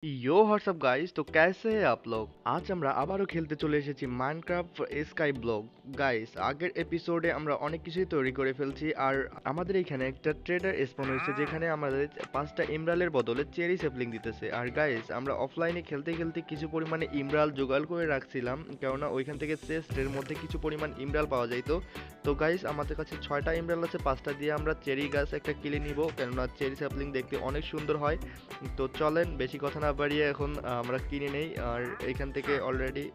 यो WhatsApp guys, तो कैसे हैं आप लोग। আজ আমরা আবারও খেলতে চলে এসেছি মাইনক্রাফট স্কাই ব্লক। গাইস, আগের এপিসোডে আমরা অনেক কিছুই তৈরি করে ফেলছি, আর আমাদের এখানে একটা ট্রেডার স্পন হয়েছে যেখানে আমাদের 5টা ইমরালের বদলে চেরি স্যাপলিং দিতেছে। আর গাইস, আমরা অফলাইনে খেলতে খেলতে কিছু পরিমাণে ইমরাল জোগাড় করে রাখছিলাম, কেননা ওইখান থেকে চেস্টের মধ্যে কিছু পরিমাণ ইমরাল পাওয়া যাইতো। তো গাইস, আমাদের কাছে 6টা ইমরাল আছে, 5টা দিয়ে আমরা চেরি গাছ একটা কিনে নিব, কেননা চেরি স্যাপলিং দেখতে অনেক সুন্দর হয়। তো চলেন বেশি কথা না বাড়িয়ে এখন আমরা কিনে নেই। আর এখান থেকে অলরেডি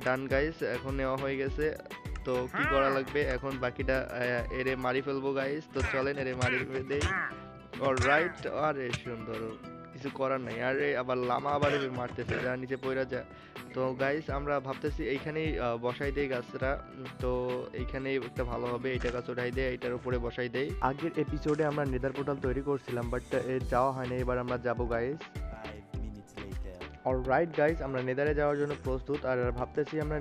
ডান গাইস, এখন নেওয়া হয়ে গেছে। তো কি করা লাগবে এখন, বাকিটা এরে মারি ফেলবো গাইস। তো চলেন এরে মারি দেই। অলরাইট, আরে সুন্দর, কিছু করার নাই। আরে আবার লামা আবার এভাবে মারতেছে, যা নিচে পড়া যা। তো গাইস, আমরা ভাবতেছি এইখানেই বসাই দেই গাছটা। তো এইখানেই একটা ভালো হবে, এইটা গাছ উঠাই দেয়, এইটার উপরে বসাই দেই। আগের এপিসোডে আমরা নেদার পোর্টাল তৈরি করছিলাম, বাট যাওয়া হয়নি, এবার আমরা যাবো guys. 5 minutes later. Alright guys, আমরা নেদারে যাওয়ার জন্য প্রস্তুত। আর ভাবতেছি আমরা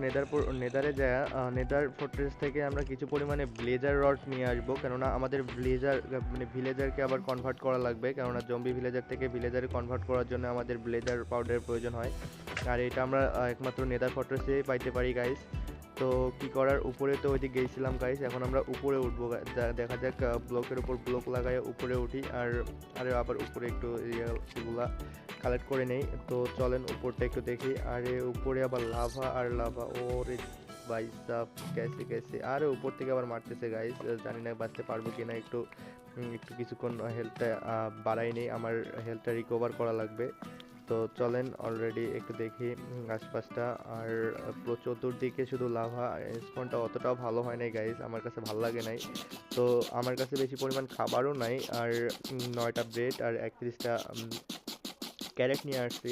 নেদারে যায় নেদার ফোর্ট্রেস থেকে আমরা কিছু পরিমাণে ব্লেজার রড নিয়ে আসবো, কেননা আমাদের ব্লেজার মানে ভিলেজারকে আবার কনভার্ট করা লাগবে, কেননা জম্বি ভিলেজার থেকে ভিলেজারে কনভার্ট করার জন্য আমাদের ব্লেজার পাউডারের প্রয়োজন হয়। আর এটা আমরা একমাত্র নেদার ফোর্ট্রেসেই পাইতে পারি গাইস। তো কি করার, উপরে তো ওইদিকে গেছিলাম গাইস, এখন আমরা উপরে উঠবো। দেখা যাক, ব্লকের উপর ব্লক লাগাই উপরে উঠি। আর আরে আবার উপরে একটু এগুলা কালেক্ট করে নেই। তো চলেন উপরটা একটু দেখি। আরে উপরে আবার লাভা আর লাভা, ওরে ভাই সাব, কেসে কেসে আরে উপর থেকে আবার মারতেছে গাইস। জানি না বাঁচতে পারবো কিনা। একটু কিছুক্ষণ হেলথটা বাড়াই নেই, আমার হেলথটা রিকভার করা লাগবে। তো চলেন অলরেডি একটু দেখি আশপাশটা। আর চতুর্দিকে শুধু লাভা, স্পনটা অতটাও ভালো হয় নাই গাইস, আমার কাছে ভালো লাগে নাই। তো আমার কাছে বেশি পরিমাণ খাবারও নাই। আর 9টা ব্রেড আর 31টা ক্যারেট নিয়ে আসছি,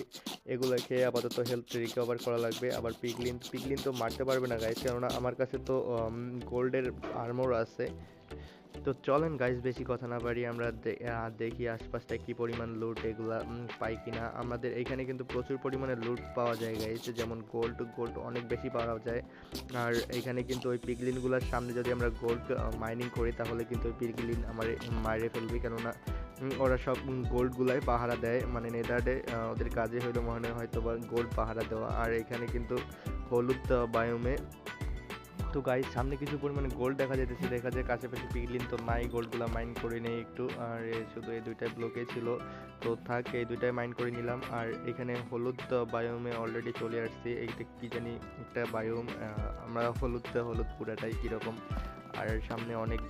এগুলো খেয়ে আপাতত হেলথ রিকভার করা লাগবে। আবার পিগলিন তো মারতে পারবে না গাইস, কেননা আমার কাছে তো গোল্ডের আর্মর আছে। তো চলেন গাইস, বেশি কথা না বাড়িয়ে আমরা দেখি আশপাশটা কি পরিমাণ লুট এগুলা পাই কিনা। আমাদের এখানে কিন্তু প্রচুর পরিমাণে লুট পাওয়া যায় গাইস, যেমন গোল্ড গোল্ড অনেক বেশি পাওয়া যায়। আর এখানে কিন্তু ওই পিগলিনগুলোর সামনে যদি আমরা গোল্ড মাইনিং করি, তাহলে কিন্তু ওই পিগলিন আমার মারে ফেলবে, কেননা ওরা সব গোল্ডগুলাই পাহারা দেয়। মানে নেদারে ওদের কাজে হইলো মনে হয় হয়তো বা গোল্ড পাহারা দেওয়া। আর এখানে কিন্তু হলুদ বায়োমে। তো গাইস, সামনে কিছু পরিমাণে গোল্ড দেখা যাইতেছে, দেখা যায় কাছাকাছি পিগলিন তো নাই, গোল্ডগুলা মাইন করে নেই একটু। আর শুধু এই দুইটাই ব্লকে ছিল, তো থাক এই দুইটাই মাইন করে নিলাম। আর এখানে হলুদ বায়োমে অলরেডি চলে আসছি। এইটা কি জানি একটা বায়োম, আমরা হলুদ হলুদ পুরাটাই কীরকম। আর সামনে অনেক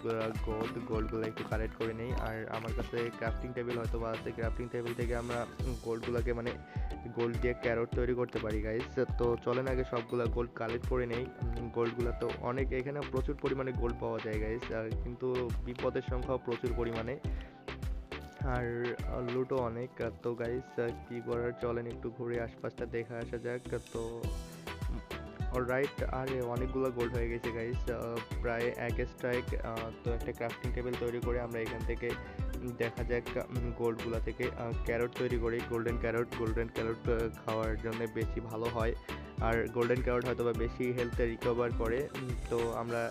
গোল্ডগুলো একটু কালেক্ট করে নেই। আর আমার কাছে ক্রাফটিং টেবিল হয়তো বা আছে, ক্রাফটিং টেবিল থেকে আমরা গোল্ডগুলোকে মানে গোল্ড দিয়ে ক্যারট তৈরি করতে পারি গাইস। তো চলেন আগে সবগুলা গোল্ড কালেক্ট করে নেই। গোল্ডগুলো তো অনেক, এখানে প্রচুর পরিমাণে গোল্ড পাওয়া যায় গাইস, কিন্তু বিপদের সংখ্যাও প্রচুর পরিমাণে। আর লুটও অনেক। তো গাইস, কি করার, চলেন একটু ঘুরে আশপাশটা দেখে আসা যাক। তো অলরাইট, আরে অনেকগুলো গোল্ড হয়ে গেছে গাইস, প্রায় এক স্ট্রাইক। তো একটা ক্রাফটিং টেবিল তৈরি করে আমরা এখান থেকে দেখা যাক গোল্ডগুলো থেকে ক্যারট তৈরি করি। গোল্ডেন ক্যারট খাওয়ার জন্য বেশি ভালো হয়। আর গোল্ডেন ক্যারট হয়তো বা বেশি হেলথে রিকভার করে। তো আমরা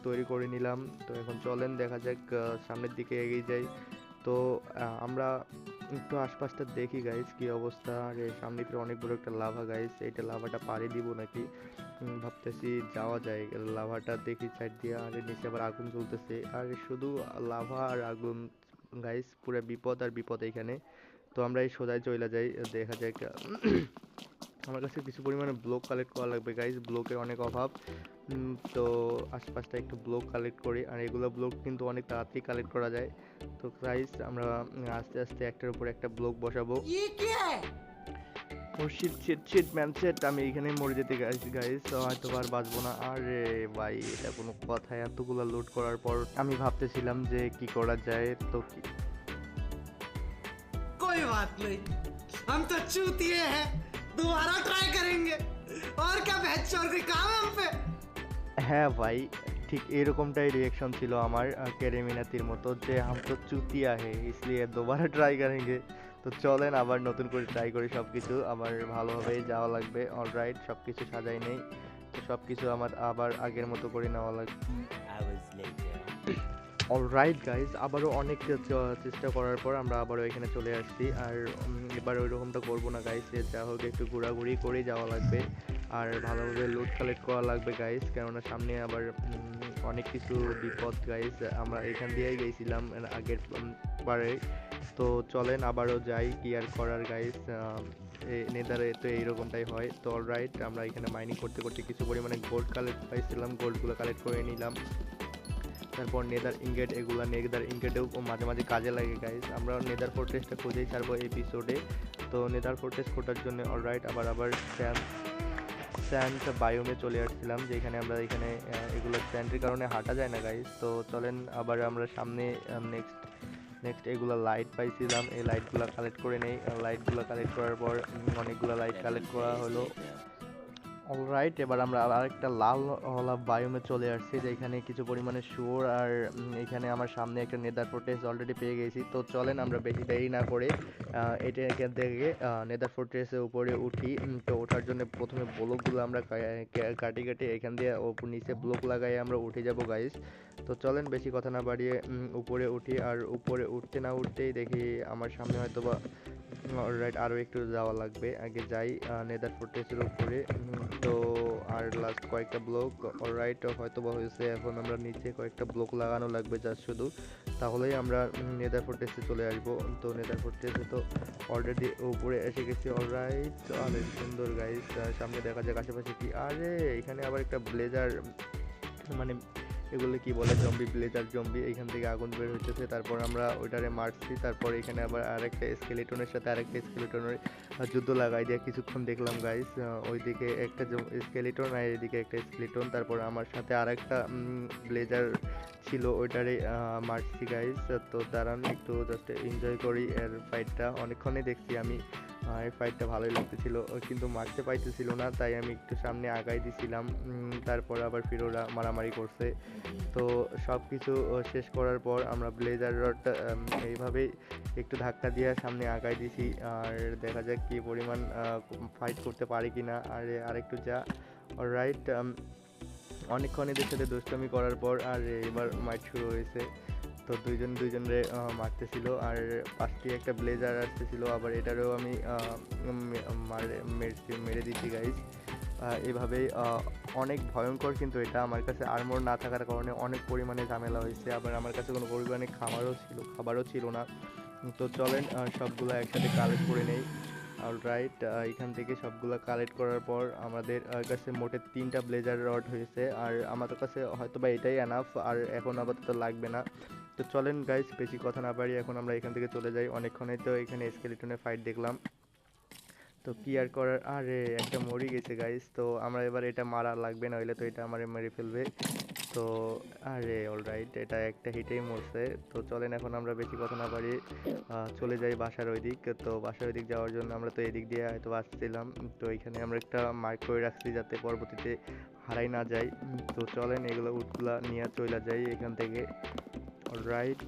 তৈরি করে নিলাম। তো এখন চলেন দেখা যাক, সামনের দিকে এগিয়ে যাই। তো আমরা একটু আশপাশটা দেখি গাইস কি অবস্থা। আর এর সামনে থেকে অনেক বড় একটা লাভা গাইস, এইটা লাভাটা পাড়ি দিব নাকি ভাবতেছি। যাওয়া যায় লাভাটা দেখি সাইড দিয়ে। আর এর নিচে আবার আগুন জ্বলতেছে, আর শুধু লাভা আর আগুন গাইস, পুরো বিপদ আর বিপদ এখানে। তো আমরা এই সোজাই চলে যাই, দেখা যাক। আমার কাছে কিছু পরিমাণে ব্লক কালেক্ট করা লাগবে গাইস, ব্লকের অনেক অভাব। তো আশপাশটা একটু ব্লক কালেক্ট করি। আর এগুলো ব্লক কিন্তু অনেক তাড়াতাড়ি কালেক্ট করা যায়। তো গাইস, আমরা আস্তে আস্তে একটার উপর একটা ব্লক বসাবো। Oh shit shit shit man shit, আমি এখানে মরে যেতে গাইস, হয়তো আর বাঁচবো না। আরে ভাই, এটা কোনো কথা, এতগুলো লুট করার পর আমি ভাবতেছিলাম যে কি করা যায়। তো कोई बात नहीं, हम तो चूतिए हैं, दोबारा ट्राई करेंगे। और क्या बहस और कोई काम है हम पे। হ্যাঁ ভাই, ঠিক এরকমটাই রিয়েকশন ছিল আমার কেরেমিনাতির মতো, যে হাম তো চুতিয়া হে ইসলিয়ে দোবারা ট্রাই করেंगे। তো চলেন আবার নতুন করে ট্রাই করি, সব কিছু আবার ভালোভাবে যাওয়া লাগবে। অলরাইট, সব কিছু সাজাই নেই। তো সব কিছু আমার আবার আগের মতো করে নেওয়া লাগবে। 2 hours later. অলরাইট গাইস, আবারও অনেক চেষ্টা করার পর আমরা আবারও এখানে চলে আসছি। আর এবার ওই রকমটা করবো না গাইস, যা হোক একটু ঘোরাঘুরি করেই যাওয়া লাগবে আর ভালোভাবে লুট কালেক্ট করা লাগবে গাইস, কেননা সামনে আবার অনেক কিছু বিপদ গাইস। আমরা এখান দিয়েই গেছিলাম এর আগের বারে। তো চলেন আবারও যাই, কি আর করার গাইস, নেদারে তো এইরকমটাই হয়। তো অলরাইট, আমরা এখানে মাইনিং করতে করতে কিছু পরিমাণে গোল্ড কালেক্ট পাইছিলাম, গোল্ডগুলো কালেক্ট করে নিলাম। তারপর নেদার ইনগেট, নেদার ইনগেটেও মাঝে মাঝে কাজে লাগে গাইস। আমরা নেদার ফোর্ট্রেসটা খুঁজেই ছাড়বো এপিসোডে। তো নেদার ফোর্ট্রেস খোঁজার জন্য অলরাইট আবার স্যান্ড বায়োমে চলে আসছিলাম, যেখানে আমরা এখানে এগুলো স্যান্ডের কারণে হাঁটা যায় না গাইস। তো চলেন আবার আমরা সামনে নেক্সট এগুলো লাইট পাইছিলাম, এই লাইটগুলো কালেক্ট করে নেই। লাইটগুলো কালেক্ট করার পর অনেকগুলো লাইট কালেক্ট করা হলো। অলরাইট, এবার আমরা আরেকটা লাল বায়োমে চলে আসছি, যেখানে কিছু পরিমাণে শুয়োর আর এখানে আমার সামনে একটা নেদার ফোর্ট্রেস অলরেডি পেয়ে গেছি। তো চলেন আমরা বেশি দেরি না করে এখান থেকে নেদার ফোর্ট্রেসের উপরে উঠি। তো ওঠার জন্য প্রথমে ব্লকগুলো আমরা কাটি এখান দিয়ে নিচে ব্লক লাগাই আমরা উঠে যাব গাইস। তো চলেন বেশি কথা না বাড়িয়ে উপরে উঠি। আর উপরে উঠতে না উঠতেই দেখি আমার সামনে হয়তো বা অলরাইট আরও একটু যাওয়া লাগবে, আগে যাই নেদার ফোর্ট্রেসের উপরে। তো আর লাস্ট কয়েকটা ব্লক অলরাইট হয়তো বা হয়েছে, এখন আমরা নিচে কয়েকটা ব্লক লাগানো লাগবে যা শুধু, তাহলেই আমরা নেদার ফোর্ট্রেসে চলে আসবো। তো নেদার ফোর্ট্রেসে তো অলরেডি উপরে এসে গেছি। অলরাইট, অনেক সুন্দর গাইস, সামনে দেখা যাক আশেপাশে কি। আরে এখানে আবার একটা ব্লেজার, মানে এগুলো কি বলে, জম্বি, ব্লেজার জম্বি, এখান থেকে আগুন বের হইতেছে। তারপর আমরা ওইটারে মারছি। তারপর এখানে আবার আরেকটা স্কেলেটনের সাথে আরেকটা স্কেলেটনের যুদ্ধ লাগাই দিয়ে কিছুক্ষণ দেখলাম গাইস। ওইদিকে একটা স্কেলেটন আর এদিকে একটা স্কেলেটন। তারপর আমার সাথে আরেকটা ব্লেজার ছিল, ওইটারে মারছি গাইস। তো দাঁড়ান একটু জাস্ট এনজয় করি এর ফাইটটা, অনেকক্ষণই দেখছি আমি। এই ফাইটটা ভালোই লাগতেছিল, কিন্তু মারতে পাইতেছিল না, তাই আমি একটু সামনে আগাই দিছিলাম। তারপর আবার ফিরোরা মারামারি করছে। তো সব কিছু শেষ করার পর আমরা ব্লেজার রডটা এইভাবেই একটু ধাক্কা দিয়ে সামনে আগাই দিছি। আর দেখা যাক কি পরিমাণ ফাইট করতে পারি কিনা। আর আরেকটু যা। অলরাইট, অনেকক্ষণ এদের সাথে দুষ্টামি করার পর আর এবার মাইট শুরু হয়েছে। তো দুইজনরে মারতেছিল, আর পাশে একটা ব্লেজার আসতেছিল, আবার এটারও আমি মেরে দিচ্ছি গাইস। এভাবেই অনেক ভয়ঙ্কর, কিন্তু এটা আমার কাছে আর্মর না থাকার কারণে অনেক পরিমাণে ঝামেলা হয়েছে। আবার আমার কাছে কোনো পরিমাণে খাবারও ছিল না। তো চলেন সবগুলো একসাথে কালেক্ট করে নেই। অলরাইট, এখান থেকে সবগুলো কালেক্ট করার পর আমাদের কাছে মোটে 3টা ব্লেজার রড হয়েছে, আর আমাদের কাছে হয়তো বা এটাই এনাফ, আর এখন আপাতত লাগবে না। তো চলেন গাইস, বেশি কথা না পারি, এখন আমরা এখান থেকে চলে যাই। অনেকক্ষণই তো এখানে স্কেলেটনের ফাইট দেখলাম, তো কি আর করার। আরে একটা মরে গেছে গাইস, তো আমরা এবার এটা মারা লাগবে, না হলে তো এটা আমারে মেরে ফেলবে। তো আরে অলরাইট, এটা একটা হিটেই মরছে। তো চলেন এখন আমরা বেশি কথা না পারি চলে যাই বাসার ওই দিক। তো বাসার ওই দিক যাওয়ার জন্য আমরা তো এদিক দিয়ে হয়তো আসছিলাম, তো এখানে আমরা একটা মার্ক করে রাখছি যাতে পরবর্তীতে হারাই না যায়। তো চলেন এগুলো উটগুলা নিয়ে চলে যাই এখান থেকে। অলরাইট,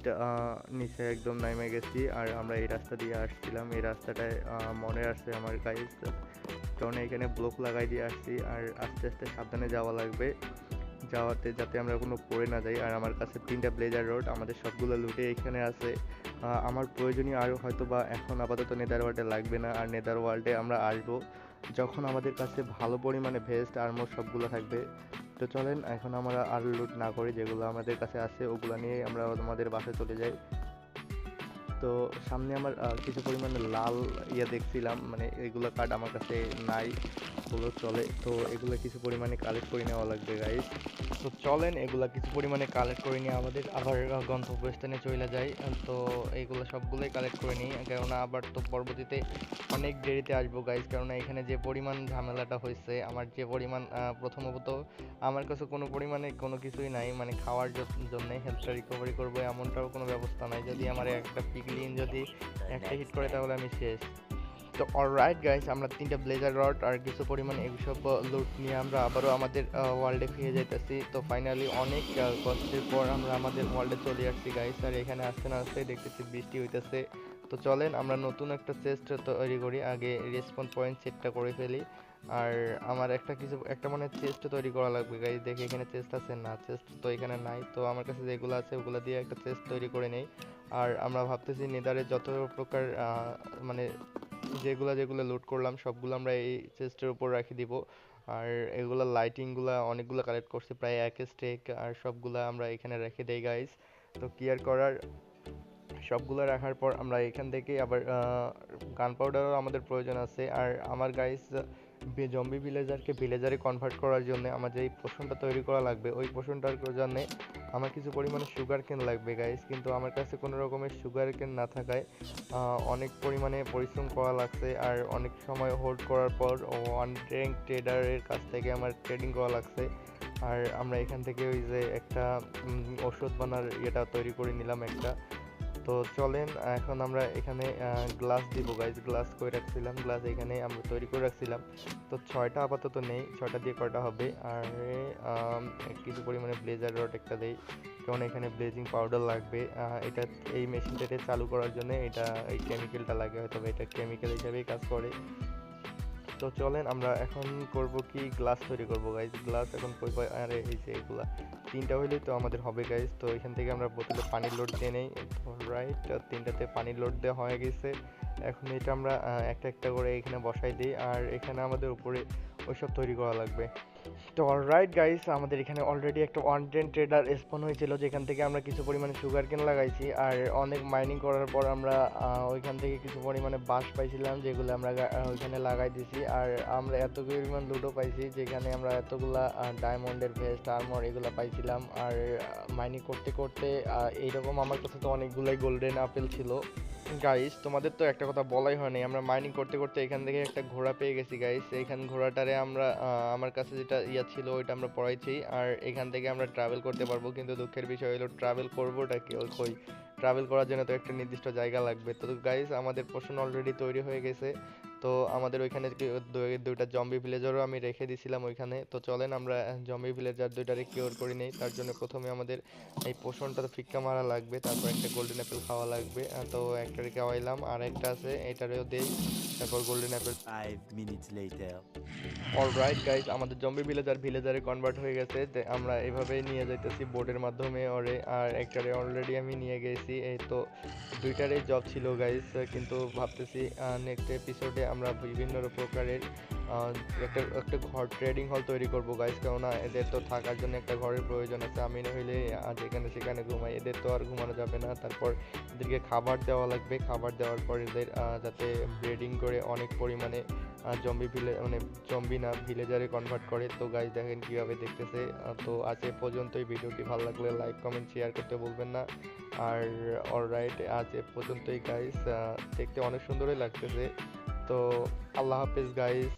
নিচে একদম নেমে গেছি, আর আমরা এই রাস্তা দিয়ে আসছিলাম। এই রাস্তাটায় মনে আসছে আমার গাইস, কারণ এখানে ব্লক লাগাই দিয়ে আসছি, আর আস্তে আস্তে সাবধানে যাওয়া লাগবে, যাতে আমরা কোনো পড়ে না যাই। আর আমার কাছে 3টা ব্লেজার রড, আমাদের সবগুলো লুটে এখানে আছে। আমার প্রয়োজনীয় আরও হয়তো বা এখন আপাতত নেদার ওয়ার্ল্ডে লাগবে না, আর নেদার ওয়ার্ল্ডে আমরা আসবো যখন আমাদের কাছে ভালো পরিমাণে ভেস্ট আর্মর সবগুলো থাকবে। তো চলেন এখন আমরা আর লুট না করি, যেগুলো আমাদের কাছে আছে ওগুলো নিয়ে আমরা আমাদের বাসায় চলে যাই। তো সামনে আমার কিছু পরিমাণে লাল দেখছিলাম, মানে এগুলো কার্ড আমার কাছে নাই বলে চলে। তো এগুলো কিছু পরিমাণে কালেক্ট করে নেওয়া লাগবে গাইস। তো চলেন এগুলা কিছু পরিমাণে কালেক্ট করে নিয়ে আমাদের আবার গন্তব্যস্থানে চলে যাই। তো এইগুলো সবগুলোই কালেক্ট করে নিই, কেননা আবার তো পরবর্তীতে অনেক দেরিতে আসবো গাইস, কেননা এখানে যে পরিমাণ ঝামেলাটা হয়েছে, আমার যে পরিমাণ প্রথমত আমার কাছে কোনো পরিমাণে কোনো কিছুই নাই, মানে খাওয়ার জন্য হেলথটা রিকভারি করবো এমনটাও কোনো ব্যবস্থা নাই। যদি আমার একটা পিগলিন যদি একটা হিট করে তাহলে আমি শেষ। তো অলরাইট গাইস, আমরা 3টা ব্লেজার রড আর কিছু পরিমাণে এইসব লুট নিয়ে আমরা আবারও আমাদের ওয়ার্ল্ডে ফিরে যাইতেছি। তো ফাইনালি অনেক কষ্টের পর আমরা আমাদের ওয়ার্ল্ডে চলে আসছি গাইস। আর এখানে আসতে না আসতে দেখতেছি বৃষ্টি হইতেছে, তো চলেন আমরা নতুন একটা চেস্ট তৈরি করি, আগে রেসপন পয়েন্ট সেটটা করে ফেলি। আর আমার একটা মানে চেস্ট তৈরি করা লাগবে গাইজ। দেখি এখানে চেস্ট আছে না, চেস্ট তো এখানে নাই। তো আমার কাছে যেগুলো আছে ওগুলো দিয়ে একটা চেস্ট তৈরি করে নেই। আর আমরা ভাবতেছি নেদারে যত প্রকার মানে যেগুলো যেগুলো লুট করলাম সবগুলো আমরা এই চেস্টের উপর রাখি দিব। আর এগুলা লাইটিংগুলা অনেকগুলো কালেক্ট করছি, প্রায় 1 স্টেক, আর সবগুলা আমরা এখানে রেখে দেই গাইজ। তো কি আর করার, সবগুলো রাখার পর আমরা এখান থেকে আবার গান পাউডারও আমাদের প্রয়োজন আছে। আর আমার গাইস জম্বি ভিলেজারকে ভিলেজারে কনভার্ট করার জন্য আমার যে পোশনটা তৈরি করা লাগবে ওই পোশনটার জন্য আমার কিছু পরিমাণে সুগার কেন লাগবে গাইস। কিন্তু আমার কাছে কোনো রকমের সুগার কেন না থাকায় অনেক পরিমাণে পরিশ্রম করা লাগছে। আর অনেক সময় হোল্ড করার পর ওয়ান র্যাঙ্ক ট্রেডারের কাছ থেকে আমার ট্রেডিং করা লাগছে। আর আমরা এখান থেকে ওই যে একটা ওষুধ বানার ইয়েটা তৈরি করে নিলাম একটা। তো চলেন এখন আমরা এখানে গ্লাস দিব গাইজ। গ্লাস করে রাখছিলাম, গ্লাস এখানে আমরা তৈরি করে রাখছিলাম। তো 6টা আপাতত নেই, 6টা দিয়ে কয়টা হবে। আর কিছু পরিমাণে ব্লেজার রড একটা দেই, কারণ এখানে ব্লেজিং পাউডার লাগবে। এটা এই মেশিনটাতে চালু করার জন্য এটা এই কেমিক্যালটা লাগে, হয়তো এটা কেমিক্যাল হিসাবেই কাজ করে। তো চলেন আমরা এখন করব কি, গ্লাস তৈরি করব গাইজ। গ্লাস এখন কই কই, আরে এই যে এগুলা 3টা হইলেই তো আমাদের হবে গাইজ। তো এখান থেকে আমরা বোতলে পানির লোড দিয়ে নেই। রাইট, 3টাতে পানির লোড দেওয়া হয়ে গেছে। এখন এটা আমরা একটা একটা করে এখানে বসাই দিই। আর এখানে আমাদের উপরে ওইসব তৈরি করা লাগবে। তো অলরাইট গাইস, আমাদের এখানে অলরেডি একটা ওয়ান্টেড ট্রেডার স্পন হয়েছিল, যেখান থেকে আমরা কিছু পরিমাণে সুগার কেন লাগাইছি। আর অনেক মাইনিং করার পর আমরা ওইখান থেকে কিছু পরিমাণে বাঁশ পাইছিলাম, যেগুলো আমরা ওইখানে লাগাই দিছি। আর আমরা এত পরিমাণ লুডো পাইছি, যেখানে আমরা এতগুলা ডায়মন্ডের ভেস্ট আর্মর এগুলো পাইছিলাম। আর মাইনিং করতে করতে এইরকম আমার কাছে তো অনেকগুলাই গোল্ডেন আপেল ছিল গাইস। তোমাদের তো একটা কথা বলাই হয়নি, আমরা মাইনিং করতে করতে এখান থেকে একটা ঘোড়া পেয়ে গেছি গাইস। এইখান ঘোড়াটারে আমরা আমার কাছে যেটা ইয়া ছিল ওইটা আমরা পড়াইছি। আর এখান থেকে আমরা ট্রাভেল করতে পারবো, কিন্তু দুঃখের বিষয় হলো ট্রাভেল করবোটা কি, ওই ট্রাভেল করার জন্য তো একটা নির্দিষ্ট জায়গা লাগবে। তো গাইস আমাদের পোর্শন অলরেডি তৈরি হয়ে গেছে। তো আমাদের ওইখানে দুইটা জম্বি ভিলেজারও আমি রেখে দিছিলাম ওইখানে। তো চলেন আমরা জম্বি ভিলেজার দুইটারে কিওর করে নেই। তার জন্য প্রথমে আমাদের এই পোষণটা তো ফিক্কা মারা লাগবে, তারপর একটা গোল্ডেন অ্যাপেল খাওয়া লাগবে। তো একটারে খাওয়াইলাম, আর একটা আছে এটারেও দেই, তারপর golden Apple. 5 minutes later. Alright guys, আমাদের জম্বি ভিলেজারে কনভার্ট হয়ে গেছে। আমরা এভাবেই নিয়ে যাইতেছি বোর্ডের মাধ্যমে ওরে। আর একটারে অলরেডি আমি নিয়ে গেছি। এই তো দুইটারই জব ছিল গাইস, কিন্তু ভাবতেছি নেক্সট এপিসোডে আমরা বিভিন্ন প্রকারের একটা একটা ঘর ট্রেডিং হল তৈরি করবো গাইস। কেননা এদের তো থাকার জন্য একটা ঘরের প্রয়োজন আছে। আমি না হইলে যেখানে সেখানে ঘুমাই, এদের তো আর ঘুমানো যাবে না। তারপর এদেরকে খাবার দেওয়া লাগবে, খাবার দেওয়ার পর এদের যাতে ব্রিডিং করে অনেক পরিমাণে মানে জম্বি না ভিলেজারে কনভার্ট করে। তো গাইস দেখেন কিভাবে দেখতেছে। তো আজ এ পর্যন্তই, ভিডিওটি ভালো লাগলে লাইক কমেন্ট শেয়ার করতে ভুলবেন না। আর অলরাইট আজ এ পর্যন্তই গাইস, দেখতে অনেক সুন্দরই লাগতেছে। তো আল্লাহ হাফেজ গাইস।